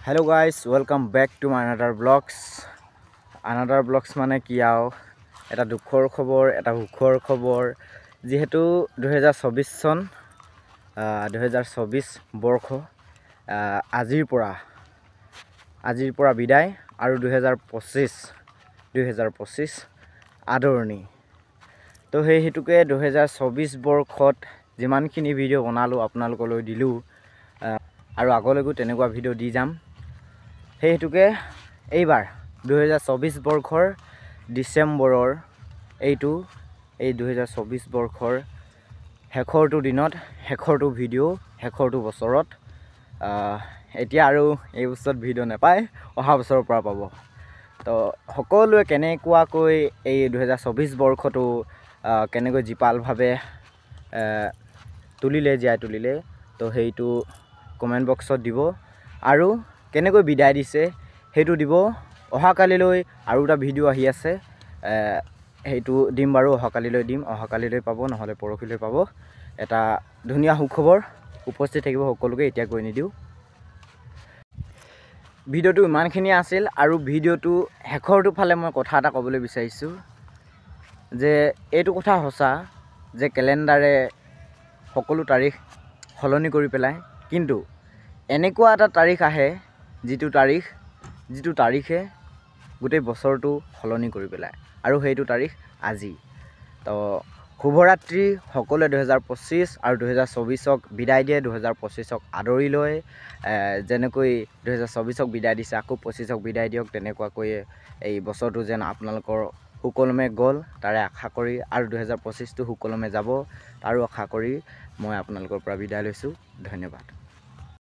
Hello guys, welcome back to my another vlogs. Another vlogs মানে কি আও এটা দুখৰ খবৰ এটা সুখৰ খবৰ যেহেতু 2024 সন 2024 বৰ্ষ আজিৰ পৰা বিদায় আৰু 2025 আদৰণি তো সেই হেতুকে 2024 বৰ্ষত যিমানখিনি ভিডিঅ' বনালো আপোনালোকলৈ দিলো আৰু আগলৈকো তেনেকুৱা ভিডিঅ' দি যাম সেই হেতুকে এইবাৰ 2024 বৰ্ষৰ ডিসেম্বৰৰ এই 2024 বৰ্ষৰ শেষৰটো দিনত শেষৰটো ভিডিঅ' শেষৰটো বছৰত এতিয়া আৰু এই বছৰত ভিডিঅ' নাপায় অহা বছৰৰ পৰা পাব তো সকলোৱে কেনেকুৱাকৈ এই 2024 বৰ্ষটো কেনেকৈ জীপালভাৱে জীয়াই তুলিলে তো সেইটো কমেন্ট বক্সত দিব আৰু কেনেকৈ বিদায় দিছে সেইটো দিব অহাকালিলৈ আৰু এটা ভিডিঅ' আহি আছে সেইটো দিম বাৰু অহাকালিলৈ পাব নহলে পৰহিলৈ পাব এটা ধুনীয়া সুখবৰ উপস্থিত থাকিব সকলোকে এতিয়া কৈ নিদিও ভিডিঅ'টো ইমানখিনি আছিল আৰু ভিডিঅ'টো শেষৰটো ফালে মই কথা এটা ক'বলৈ বিচাৰিছো যে এইটো কথা সঁচা যে ক্যালেণ্ডাৰে সকলো তাৰিখ সলনি কৰি পেলায় কিন্তু এনেকুৱা এটা তাৰিখ আহে যিটো তাৰিখে গোটেই বছৰটো সলনি কৰি পেলায় আৰু সেইটো তাৰিখ আজি তো শুভৰাত্ৰি সকলোৱে 2025 আৰু 2024ক বিদায় দিয়ে 2025ক আদৰি লয় যেনেকৈ 2024ক বিদায় দিছে আকৌ 25ক বিদায় দিয়ক তেনেকুৱাকৈ এই বছৰটো যেন আপোনালোকৰ সুকলমে গ'ল তাৰে আশা কৰি আৰু 2025টো সুকলমে যাব তাৰো আশা কৰি মই আপোনালোকৰ পৰা বিদায় লৈছো ধন্যবাদ।